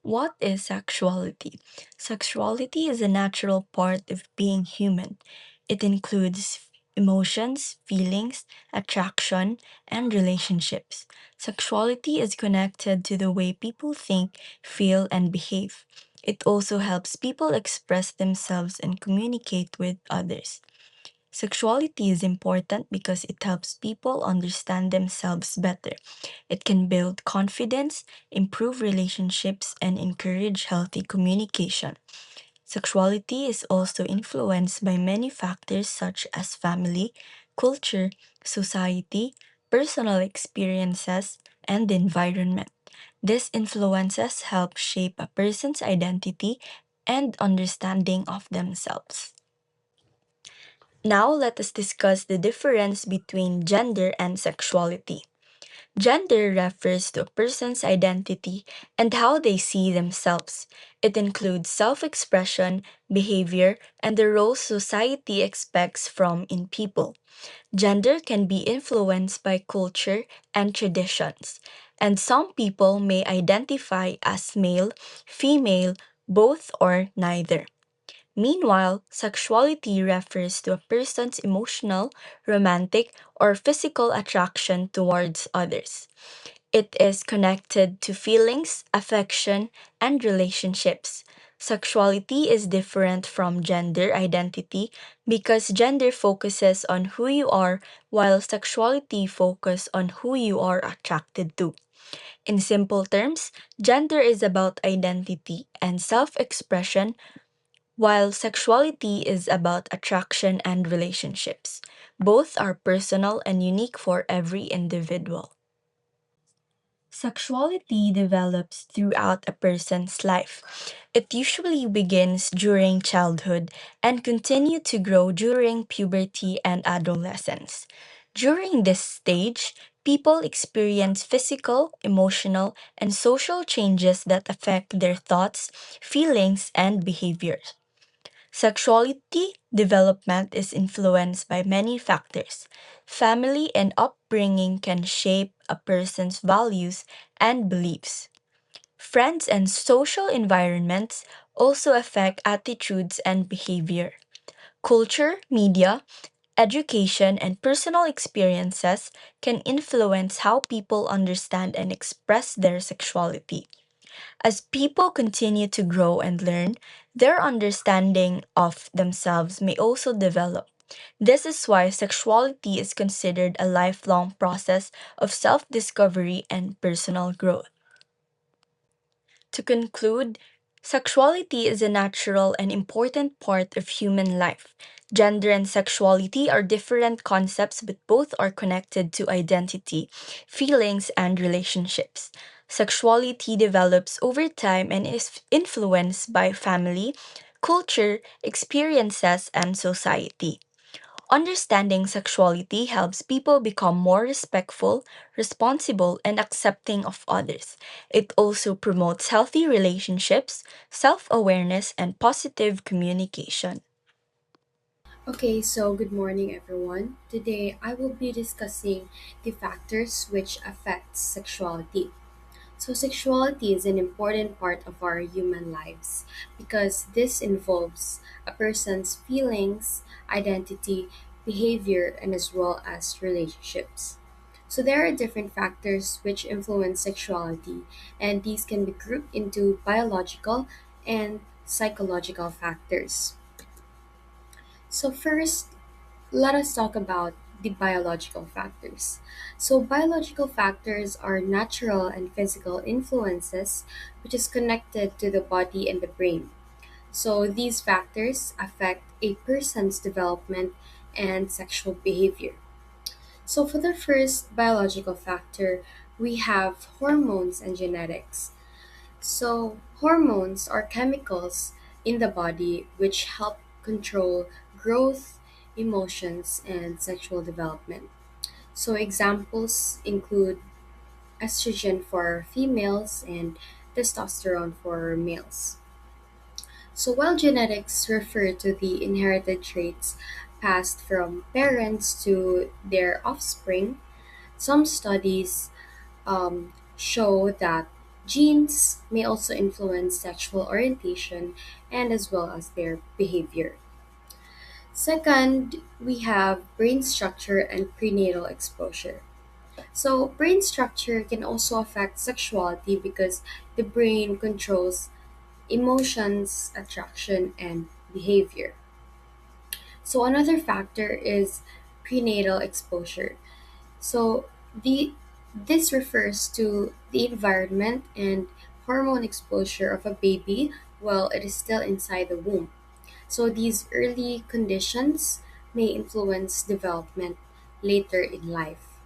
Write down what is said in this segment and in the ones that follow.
What is sexuality? Sexuality is a natural part of being human. It includes emotions, feelings, attraction, and relationships. Sexuality is connected to the way people think, feel, and behave. It also helps people express themselves and communicate with others. Sexuality is important because it helps people understand themselves better. It can build confidence, improve relationships, and encourage healthy communication. Sexuality is also influenced by many factors such as family, culture, society, personal experiences, and the environment. These influences help shape a person's identity and understanding of themselves. Now let us discuss the difference between gender and sexuality. Gender refers to a person's identity and how they see themselves. It includes self expression, behavior, and the roles society expects from in people. Gender can be influenced by culture and traditions, and some people may identify as male, female, both, or neither. Meanwhile, sexuality refers to a person's emotional, romantic, or physical attraction towards others. It is connected to feelings, affection, and relationships. Sexuality is different from gender identity because gender focuses on who you are while sexuality focuses on who you are attracted to. In simple terms, gender is about identity and self expression, while sexuality is about attraction and relationships. Both are personal and unique for every individual. Sexuality develops throughout a person's life. It usually begins during childhood and continues to grow during puberty and adolescence. During this stage, people experience physical, emotional, and social changes that affect their thoughts, feelings, and behaviors. Sexuality development is influenced by many factors. Family and upbringing can shape a person's values and beliefs. Friends and social environments also affect attitudes and behavior. Culture, media, education, and personal experiences can influence how people understand and express their sexuality. As people continue to grow and learn, their understanding of themselves may also develop. This is why sexuality is considered a lifelong process of self discovery and personal growth. To conclude, sexuality is a natural and important part of human life. Gender and sexuality are different concepts, but both are connected to identity, feelings, and relationships. Sexuality develops over time and is influenced by family, culture, experiences, and society. Understanding sexuality helps people become more respectful, responsible, and accepting of others. It also promotes healthy relationships, self awareness, and positive communication. Okay, so good morning everyone. Today I will be discussing the factors which affect sexuality. So sexuality is an important part of our human lives because this involves a person's feelings, identity, behavior, and as well as relationships. So there are different factors which influence sexuality, and these can be grouped into biological and psychological factors. So first, let us talk about the biological factors. So, biological factors are natural and physical influences which is connected to the body and the brain. So, these factors affect a person's development and sexual behavior. So, for the first biological factor, we have hormones and genetics. So, hormones are chemicals in the body which help control growth, emotions, and sexual development. So, examples include estrogen for females and testosterone for males. So, while genetics refer to the inherited traits passed from parents to their offspring, some studies show that Genes may also influence sexual orientation and as well as their behavior. Second, we have brain structure and prenatal exposure. So, brain structure can also affect sexuality because the brain controls emotions, attraction, and behavior. So, another factor is prenatal exposure. So, the this refers to the environment and hormone exposure of a baby while it is still inside the womb. So, these early conditions may influence development later in life.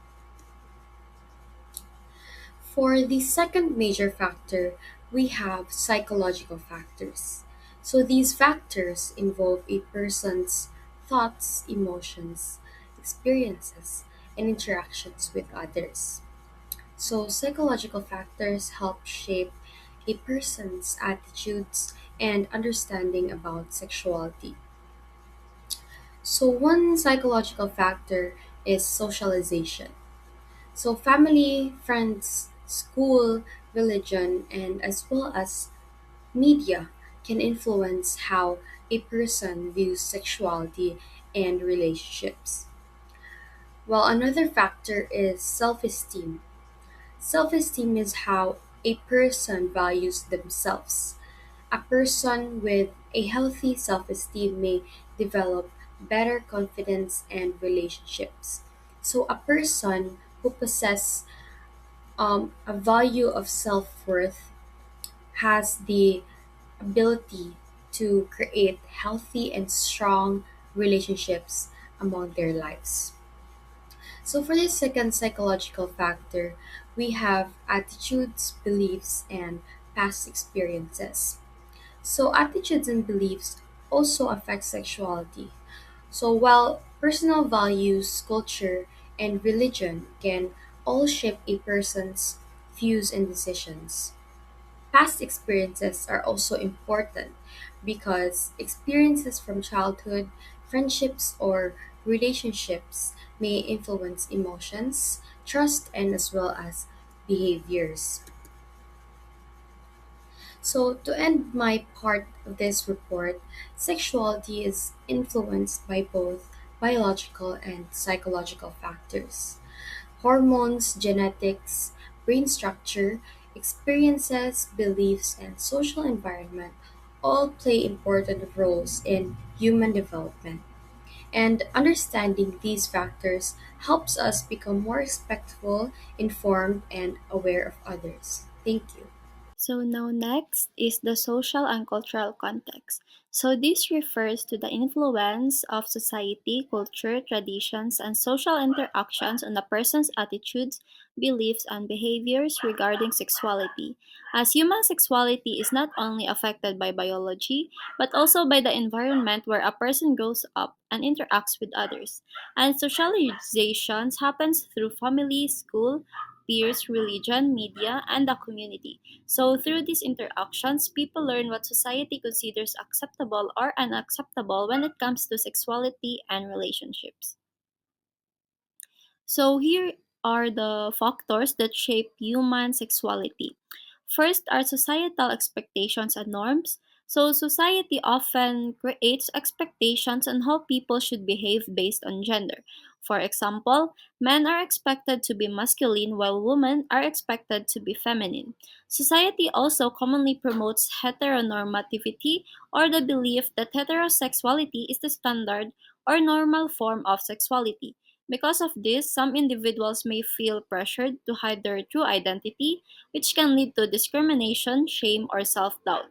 For the second major factor, we have psychological factors. So these factors involve a person's thoughts, emotions, experiences, and interactions with others. So psychological factors help shape a person's attitudes and understanding about sexuality. So one psychological factor is socialization. So, family, friends, school, religion, and as well as media can influence how a person views sexuality and relationships. While another factor is self esteem. Self esteem is how a person values themselves. A person with a healthy self esteem may develop better confidence and relationships. So, a person who possesses a value of self worth has the ability to create healthy and strong relationships among their lives. So, for this second psychological factor, we have attitudes, beliefs, and past experiences. So, attitudes and beliefs also affect sexuality. So, while personal values, culture, and religion can all shape a person's views and decisions, past experiences are also important because experiences from childhood, friendships, or relationships may influence emotions, trust, and as well as behaviors. So, to end my part of this report, sexuality is influenced by both biological and psychological factors. Hormones, genetics, brain structure, experiences, beliefs, and social environment all play important roles in human development. And understanding these factors helps us become more respectful, informed, and aware of others. Thank you. So now next is the social and cultural context. So this refers to the influence of society, culture, traditions, and social interactions on a person's attitudes, beliefs, and behaviors regarding sexuality. As human sexuality is not only affected by biology, but also by the environment where a person grows up and interacts with others. And socialization happens through family, school, peers, religion, media, and the community. So, through these interactions, people learn what society considers acceptable or unacceptable when it comes to sexuality and relationships. So, here are the factors that shape human sexuality. First are societal expectations and norms. So, society often creates expectations on how people should behave based on gender. For example, men are expected to be masculine while women are expected to be feminine. Society also commonly promotes heteronormativity or the belief that heterosexuality is the standard or normal form of sexuality. Because of this, some individuals may feel pressured to hide their true identity, which can lead to discrimination, shame, or self doubt.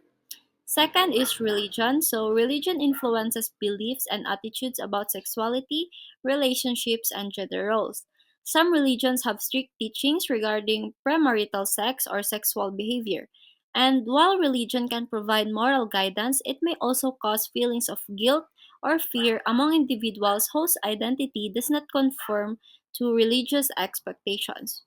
Second is religion. So, religion influences beliefs and attitudes about sexuality, relationships, and gender roles. Some religions have strict teachings regarding premarital sex or sexual behavior. And while religion can provide moral guidance, it may also cause feelings of guilt or fear among individuals whose identity does not conform to religious expectations.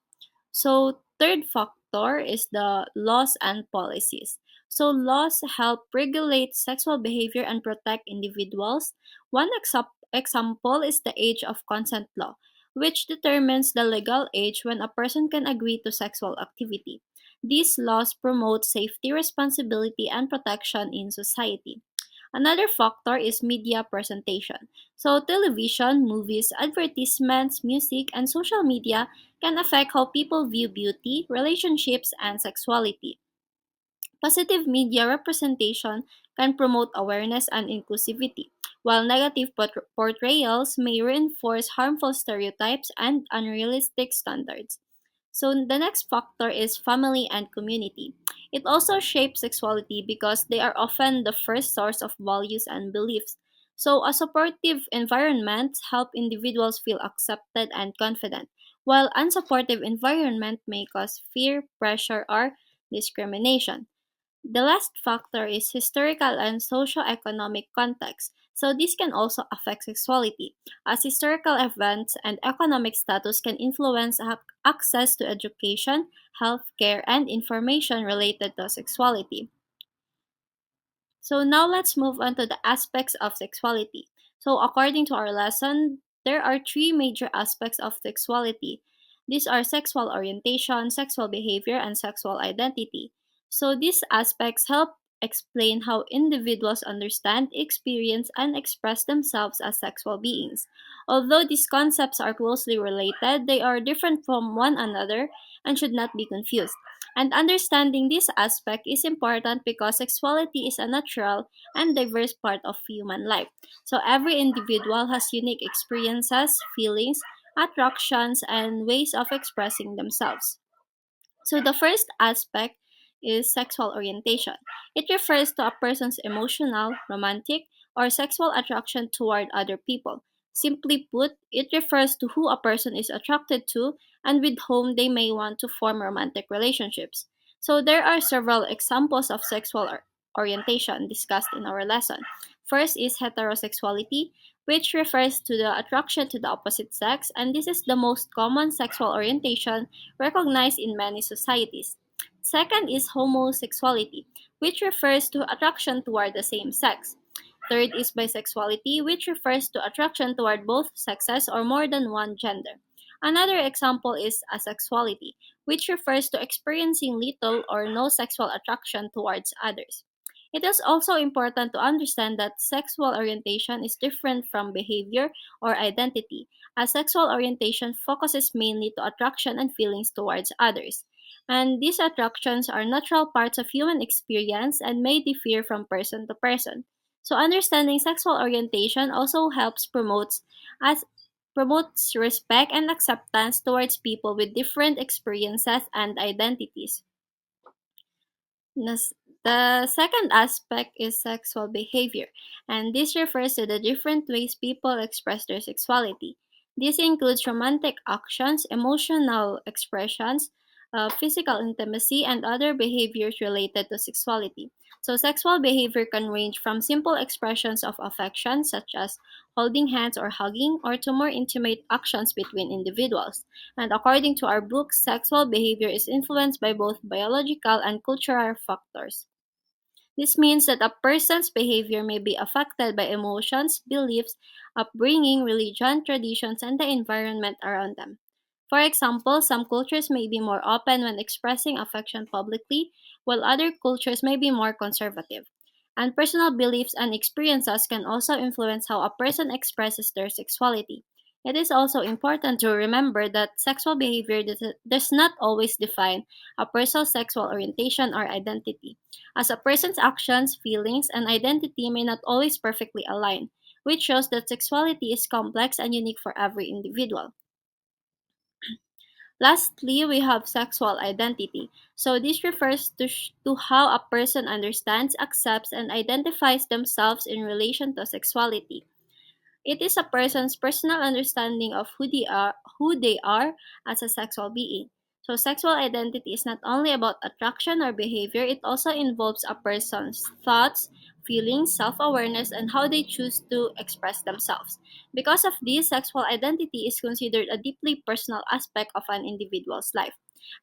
So, third factor is the laws and policies. So, laws help regulate sexual behavior and protect individuals. One example is the age of consent law. which determines the legal age when a person can agree to sexual activity. These laws promote safety, responsibility, and protection in society. Another factor is media presentation. So, television, movies, advertisements, music, and social media can affect how people view beauty, relationships, and sexuality. Positive media representation can promote awareness and inclusivity, while negative portrayals may reinforce harmful stereotypes and unrealistic standards. So, the next factor is family and community. It also shapes sexuality because they are often the first source of values and beliefs. So, a supportive environment help individuals feel accepted and confident, while unsupportive environment may cause fear, pressure, or discrimination. The last factor is historical and socio-economic context. So this can also affect sexuality, as historical events and economic status can influence access to education, healthcare, and information related to sexuality. So now let's move on to the aspects of sexuality. So according to our lesson, there are three major aspects of sexuality. These are sexual orientation, sexual behavior, and sexual identity. So these aspects help explain how individuals understand, experience, and express themselves as sexual beings. Although these concepts are closely related, they are different from one another and should not be confused. And understanding this aspect is important because sexuality is a natural and diverse part of human life. So every individual has unique experiences, feelings, attractions, and ways of expressing themselves. So the first aspect is sexual orientation. It refers to a person's emotional, romantic, or sexual attraction toward other people. Simply put, it refers to who a person is attracted to and with whom they may want to form romantic relationships. So there are several examples of sexual orientation discussed in our lesson. First is heterosexuality, which refers to the attraction to the opposite sex, and this is the most common sexual orientation recognized in many societies. Second is homosexuality, which refers to attraction toward the same sex. Third is bisexuality, which refers to attraction toward both sexes or more than one gender. Another example is asexuality, which refers to experiencing little or no sexual attraction towards others. It is also important to understand that sexual orientation is different from behavior or identity, as sexual orientation focuses mainly to attraction and feelings towards others. And these attractions are natural parts of human experience and may differ from person to person. So understanding sexual orientation also helps as promotes respect and acceptance towards people with different experiences and identities. Nas- The second aspect is sexual behavior, and this refers to the different ways people express their sexuality. This includes romantic actions, emotional expressions, physical intimacy, and other behaviors related to sexuality. So, sexual behavior can range from simple expressions of affection, such as holding hands or hugging, or to more intimate actions between individuals. And according to our book, sexual behavior is influenced by both biological and cultural factors. This means that a person's behavior may be affected by emotions, beliefs, upbringing, religion, traditions, and the environment around them. For example, some cultures may be more open when expressing affection publicly, while other cultures may be more conservative. And personal beliefs and experiences can also influence how a person expresses their sexuality. It is also important to remember that sexual behavior does not always define a person's sexual orientation or identity, as a person's actions, feelings, and identity may not always perfectly align, which shows that sexuality is complex and unique for every individual. Lastly, we have sexual identity. So this refers to how a person understands, accepts, and identifies themselves in relation to sexuality. It is a person's personal understanding of who they are as a sexual being. So sexual identity is not only about attraction or behavior, it also involves a person's thoughts, feelings, self-awareness, and how they choose to express themselves. Because of this, sexual identity is considered a deeply personal aspect of an individual's life.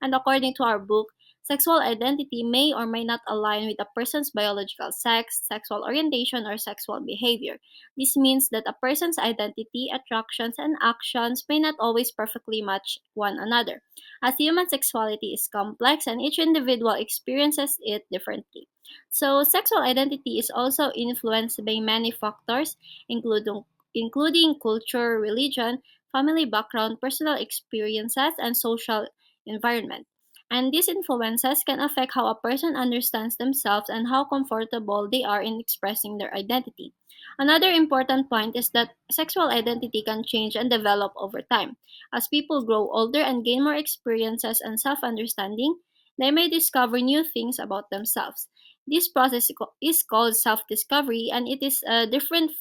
And according to our book, Sexual identity may or may not align with a person's biological sex, sexual orientation, or sexual behavior. This means that a person's identity, attractions, and actions may not always perfectly match one another, as human sexuality is complex and each individual experiences it differently. So, sexual identity is also influenced by many factors, including culture, religion, family background, personal experiences, and social environment. And these influences can affect how a person understands themselves and how comfortable they are in expressing their identity. Another important point is that sexual identity can change and develop over time. As people grow older and gain more experiences and self understanding, they may discover new things about themselves. This process is called self discovery, and it is different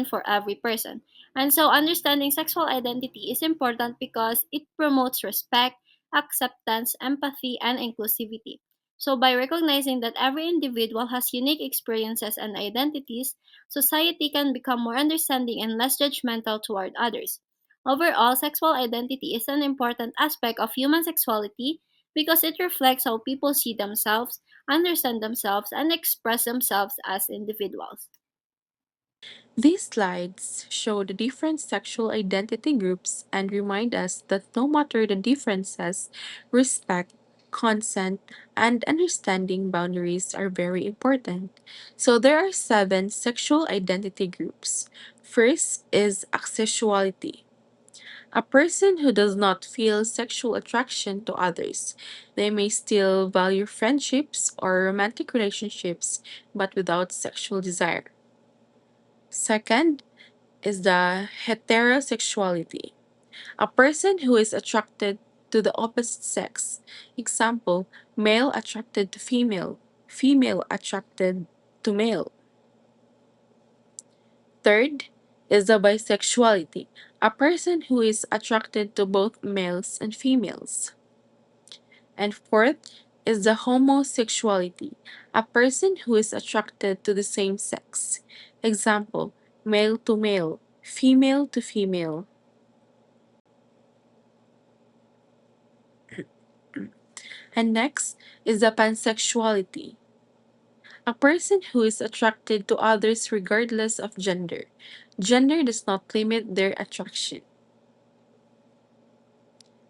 for every person. And so understanding sexual identity is important because it promotes respect, acceptance, empathy, and inclusivity. So, by recognizing that every individual has unique experiences and identities, society can become more understanding and less judgmental toward others. Overall, sexual identity is an important aspect of human sexuality because it reflects how people see themselves, understand themselves, and express themselves as individuals. These slides show the different sexual identity groups and remind us that no matter the differences, respect, consent, and understanding boundaries are very important. So there are seven sexual identity groups. First is asexuality. A person who does not feel sexual attraction to others. They may still value friendships or romantic relationships, but without sexual desire. Second is the heterosexuality. A person who is attracted to the opposite sex. Example, male attracted to female, female attracted to male. Third is the bisexuality. A person who is attracted to both males and females. And fourth is the homosexuality, a person who is attracted to the same sex. Example, male to male, female to female. And next is the pansexuality, a person who is attracted to others regardless of gender. Gender does not limit their attraction.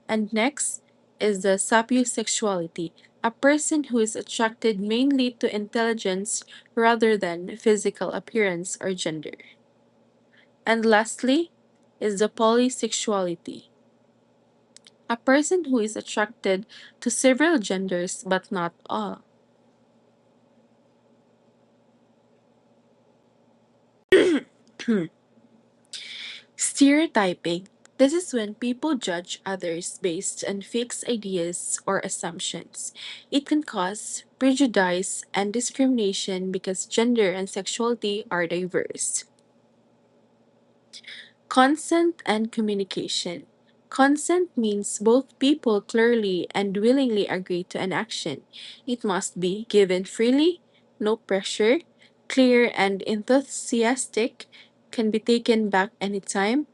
And next is the sapiosexuality, a person who is attracted mainly to intelligence rather than physical appearance or gender. And lastly is the polysexuality, a person who is attracted to several genders but not all. Stereotyping. This is when people judge others based on fixed ideas or assumptions. It can cause prejudice and discrimination because gender and sexuality are diverse. Consent and communication. Consent means both people clearly and willingly agree to an action. It must be given freely, no pressure, clear and enthusiastic, can be taken back anytime.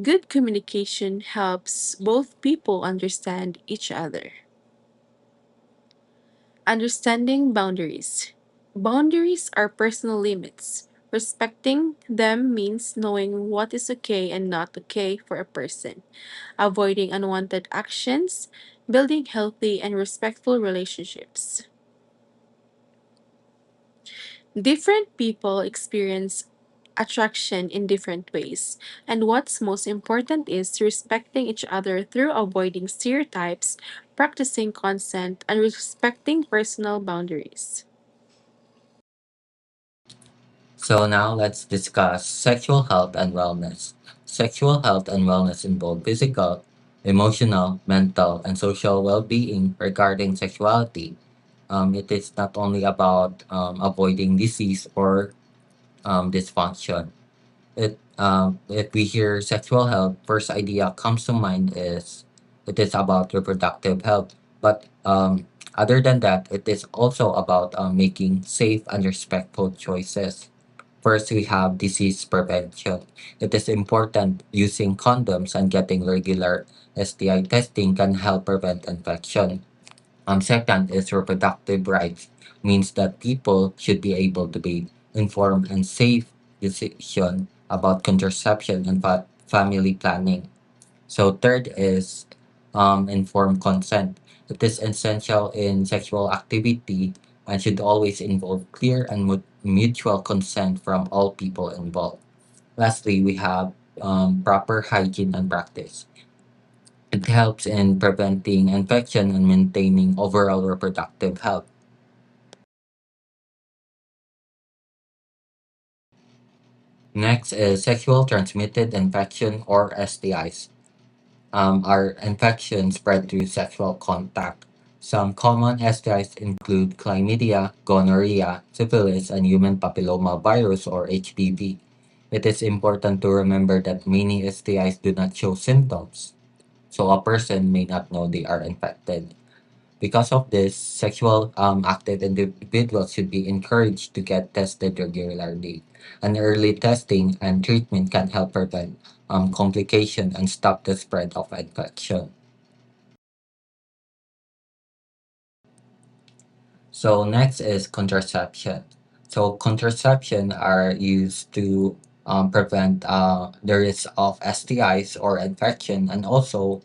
Good communication helps both people understand each other. Understanding boundaries. Boundaries are personal limits. Respecting them means knowing what is okay and not okay for a person, avoiding unwanted actions, building healthy and respectful relationships. Different people experience attraction in different ways, and what's most important is respecting each other through avoiding stereotypes, practicing consent, and respecting personal boundaries. So now let's discuss sexual health and wellness. Sexual health and wellness involve physical, emotional, mental, and social well-being regarding sexuality. It is not only about avoiding disease or dysfunction. If we hear sexual health, first idea comes to mind is it is about reproductive health. But other than that, it is also about making safe and respectful choices. First, we have disease prevention. It is important using condoms and getting regular STI testing can help prevent infection. Second is reproductive rights, means that people should be able to be informed and safe decision about contraception and family planning. So third is informed consent. It is essential in sexual activity and should always involve clear and mutual consent from all people involved. Lastly, we have proper hygiene and practice. It helps in preventing infection and maintaining overall reproductive health. Next is sexual transmitted infection or STIs. Are infections spread through sexual contact. Some common STIs include chlamydia, gonorrhea, syphilis, and human papilloma virus or HPV. It is important to remember that many STIs do not show symptoms, so a person may not know they are infected. Because of this, sexual active individuals should be encouraged to get tested regularly. And early testing and treatment can help prevent complication and stop the spread of infection. So next is contraception. So contraception are used to prevent the risk of STIs or infection and also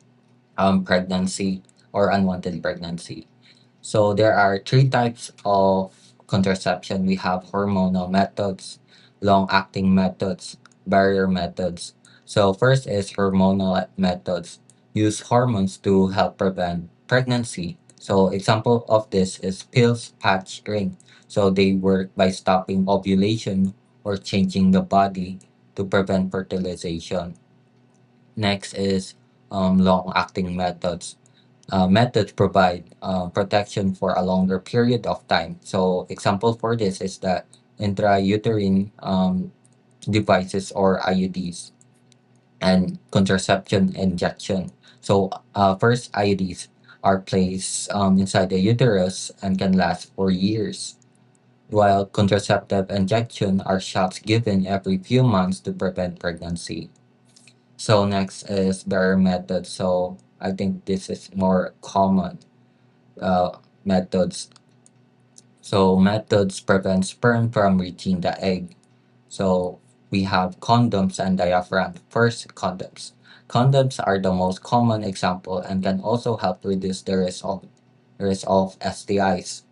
pregnancy or unwanted pregnancy. So there are three types of contraception. We have hormonal methods, long-acting methods, barrier methods. So first is hormonal methods. Use hormones to help prevent pregnancy. So example of this is pills, patch, ring. So they work by stopping ovulation or changing the body to prevent fertilization. Next is long-acting methods. Methods provide protection for a longer period of time. So example for this is the intrauterine devices or IUDs and contraception injection. So first IUDs are placed inside the uterus and can last for years, while contraceptive injection are shots given every few months to prevent pregnancy. So next is barrier method. So I think this is more common methods. So methods prevent sperm from reaching the egg. So we have condoms and diaphragm. First, condoms. Condoms are the most common example and can also help reduce the risk of STIs.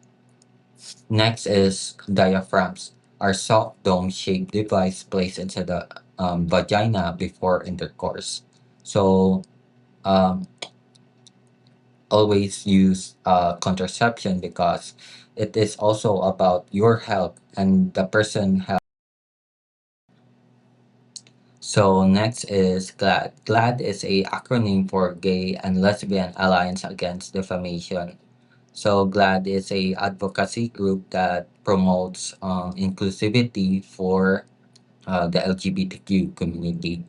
Next is diaphragms, are soft dome-shaped device placed into the vagina before intercourse. So um, always use contraception because it is also about your health and the person health. So next is GLAD. GLAD is a acronym for Gay and Lesbian Alliance Against Defamation. So GLAD is a advocacy group that promotes inclusivity for the LGBTQ community.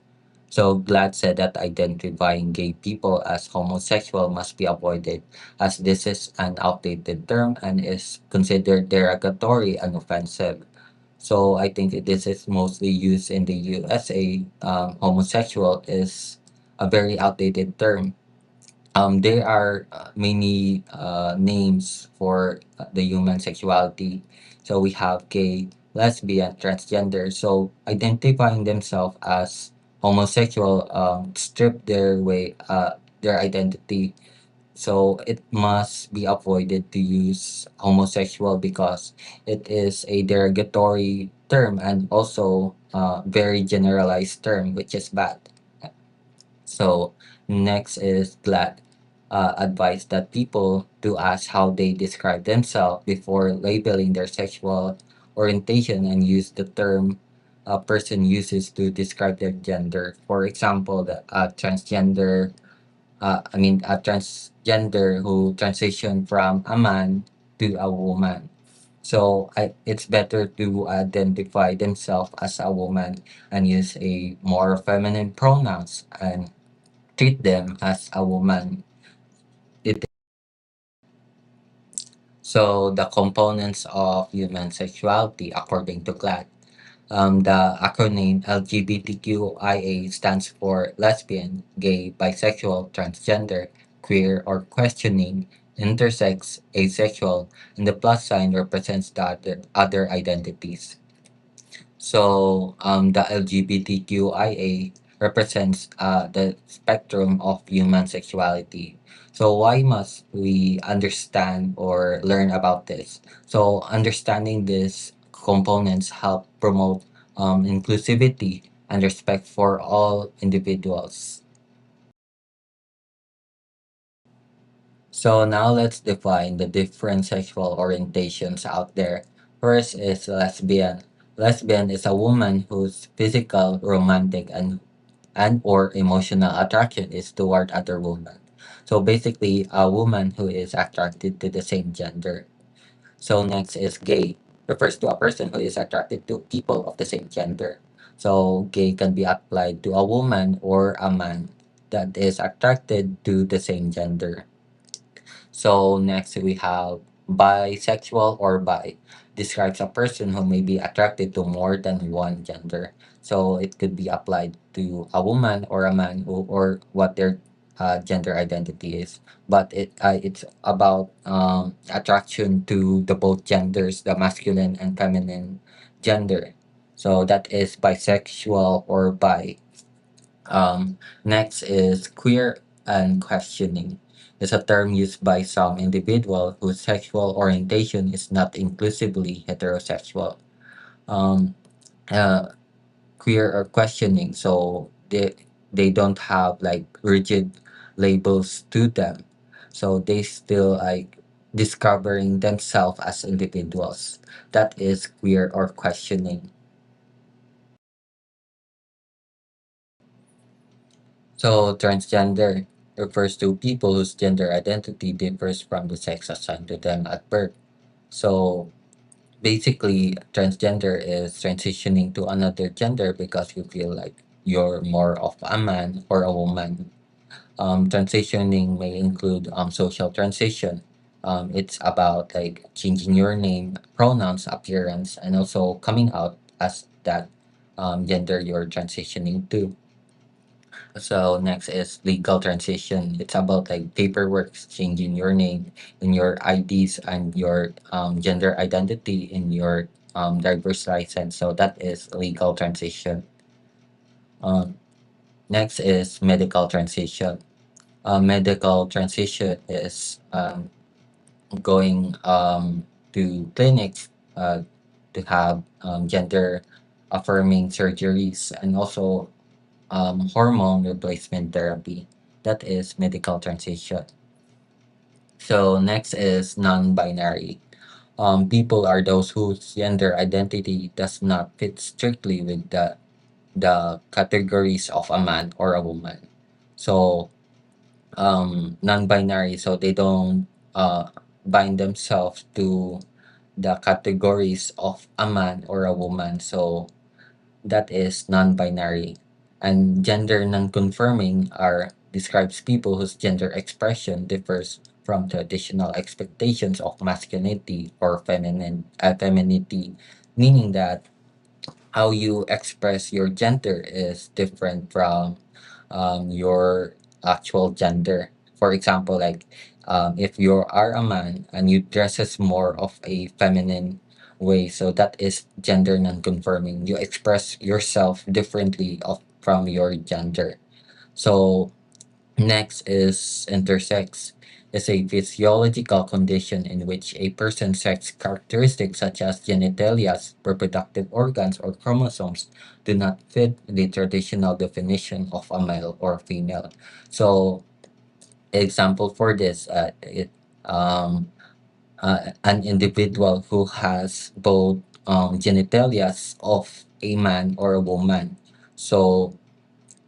So GLAD said that identifying gay people as homosexual must be avoided, as this is an outdated term and is considered derogatory and offensive. So I think this is mostly used in the USA. Homosexual is a very outdated term. There are many names for the human sexuality. So we have gay, lesbian, transgender. So identifying themselves as homosexual strip their identity. So it must be avoided to use homosexual because it is a derogatory term and also very generalized term, which is bad. So next is glad. Advice that people to ask how they describe themselves before labeling their sexual orientation and use the term a person uses to describe their gender. For example, the a transgender who transitioned from a man to a woman. So it's better to identify themselves as a woman and use a more feminine pronouns and treat them as a woman. It, so the components of human sexuality according to GLAD. The acronym LGBTQIA stands for lesbian, gay, bisexual, transgender, queer, or questioning, intersex, asexual, and the plus sign represents the other identities. So the LGBTQIA represents the spectrum of human sexuality. So why must we understand or learn about this? So understanding these components help promote inclusivity and respect for all individuals. So now let's define the different sexual orientations out there. First is lesbian. Lesbian is a woman whose physical, romantic, and or emotional attraction is toward other women. So basically, a woman who is attracted to the same gender. So next is gay. Refers to a person who is attracted to people of the same gender. So gay can be applied to a woman or a man that is attracted to the same gender. So next we have bisexual or bi. Describes a person who may be attracted to more than one gender. So it could be applied to a woman or a man or what their gender identity is. But it's about attraction to the both genders, the masculine and feminine gender. So that is bisexual or bi. Next is queer and questioning. It's a term used by some individual whose sexual orientation is not inclusively heterosexual. Um, uh, Queer or questioning, so they don't have like rigid labels to them, so they still like discovering themselves as individuals. That is queer or questioning. So, transgender refers to people whose gender identity differs from the sex assigned to them at birth. So, basically, transgender is transitioning to another gender because you feel like you're more of a man or a woman. Transitioning may include social transition. It's about like changing your name, pronouns, appearance, and also coming out as that gender you're transitioning to. So next is legal transition. It's about like paperwork, changing your name in your IDs and your gender identity in your driver's license. So that is legal transition. Um, Next is medical transition. Medical transition is going to clinics to have gender affirming surgeries and also hormone replacement therapy. That is medical transition. So next is non-binary. People are those whose gender identity does not fit strictly with the categories of a man or a woman. So non-binary, so they don't bind themselves to the categories of a man or a woman. So that is non-binary. And gender non-conforming are describes people whose gender expression differs from traditional expectations of masculinity or femininity, meaning that how you express your gender is different from your actual gender. For example, like if you are a man and you dress as more of a feminine way, so that is gender non-conforming. You express yourself differently from your gender. So next is intersex. Is a physiological condition in which a person's sex characteristics such as genitalia, reproductive organs, or chromosomes do not fit the traditional definition of a male or female. So, example for this, an individual who has both genitalia of a man or a woman. So,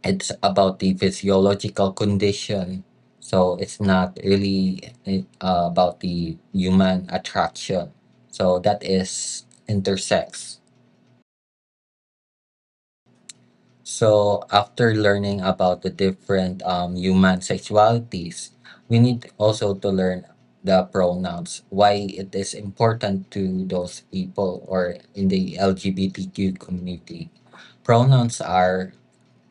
it's about the physiological condition. So it's not really about the human attraction. So that is intersex. So after learning about the different human sexualities, we need also to learn the pronouns, why it is important to those people or in the LGBTQ community. Pronouns are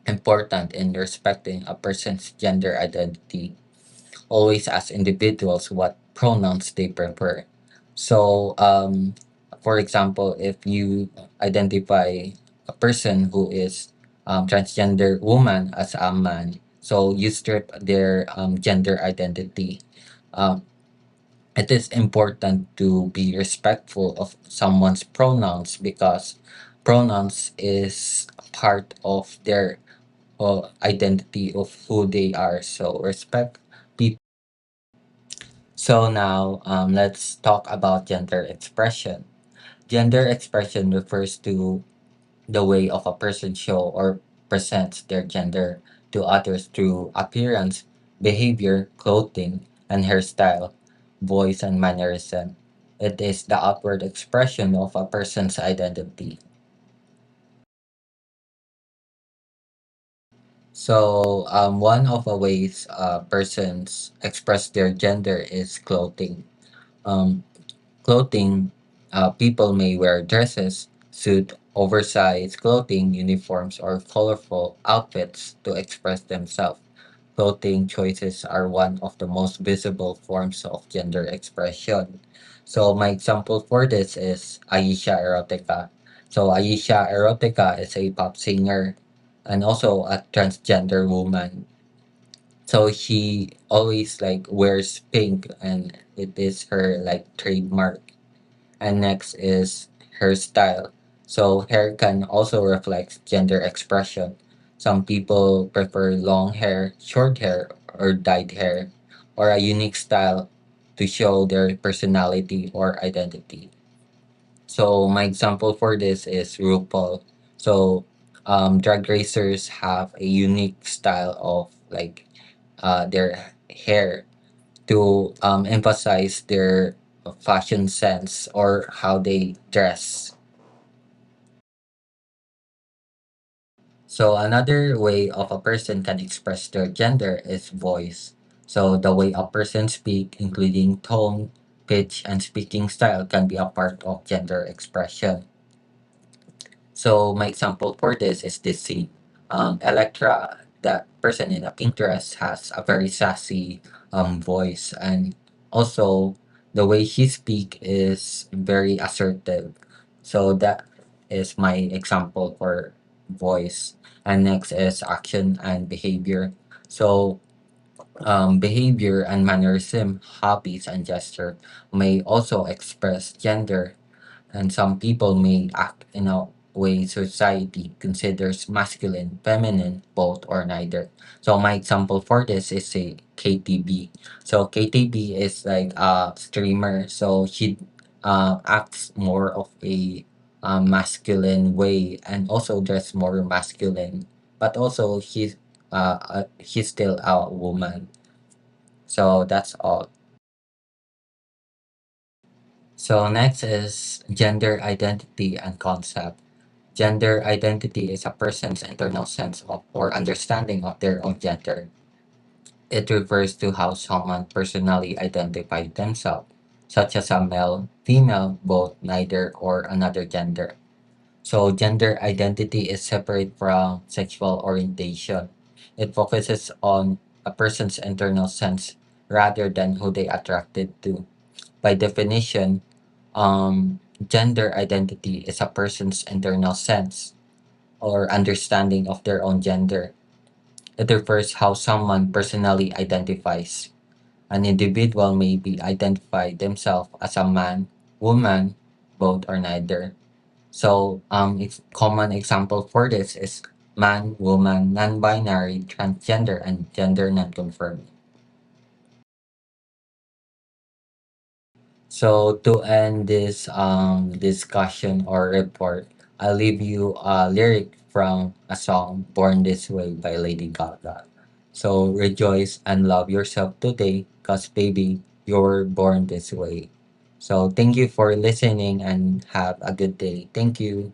important in respecting a person's gender identity. Always ask individuals what pronouns they prefer. So, for example, if you identify a person who is transgender woman as a man, so you strip their gender identity. Um, it is important to be respectful of someone's pronouns because pronouns is part of their identity of who they are. So respect people. So now let's talk about gender expression. Gender expression refers to the way of a person show or presents their gender to others through appearance, behavior, clothing, and hairstyle, voice, and mannerism. It is the outward expression of a person's identity. So, one of the ways persons express their gender is clothing. Um, Clothing, people may wear dresses, suit, oversized clothing, uniforms, or colorful outfits to express themselves. Clothing choices are one of the most visible forms of gender expression. So my example for this is Aisha Erotica. So Aisha Erotica is a pop singer and also a transgender woman. So she always like wears pink and it is her like trademark. And next is hairstyle. So hair can also reflect gender expression. Some people prefer long hair, short hair, or dyed hair, or a unique style to show their personality or identity. So my example for this is RuPaul. So drag racers have a unique style of like their hair to emphasize their fashion sense or how they dress. So another way of a person can express their gender is voice. So the way a person speak, including tone, pitch, and speaking style, can be a part of gender expression. So my example for this is this scene. Electra, that person in a pink dress, has a very sassy voice, and also the way she speak is very assertive. So that is my example for voice. And next is action and behavior. So behavior and mannerism, hobbies and gesture may also express gender, and some people may act in a way society considers masculine, feminine, both or neither. So my example for this is a KTB. So KTB is like a streamer, so she acts more of a masculine way and also dress more masculine, but also she's still a woman. So that's all. So next is gender identity and concept. Gender identity is a person's internal sense of or understanding of their own gender. It refers to how someone personally identifies themselves, such as a male, female, both, neither, or another gender. So gender identity is separate from sexual orientation. It focuses on a person's internal sense rather than who they attracted to. By definition, gender identity is a person's internal sense or understanding of their own gender. It refers how someone personally identifies. An individual may be identify themselves as a man, woman, both or neither. So, common example for this is man, woman, non-binary, transgender, and gender non-confirming. So to end this discussion or report, I'll leave you a lyric from a song Born This Way by Lady Gaga. So rejoice and love yourself today, cause baby, you're born this way. So thank you for listening and have a good day. Thank you.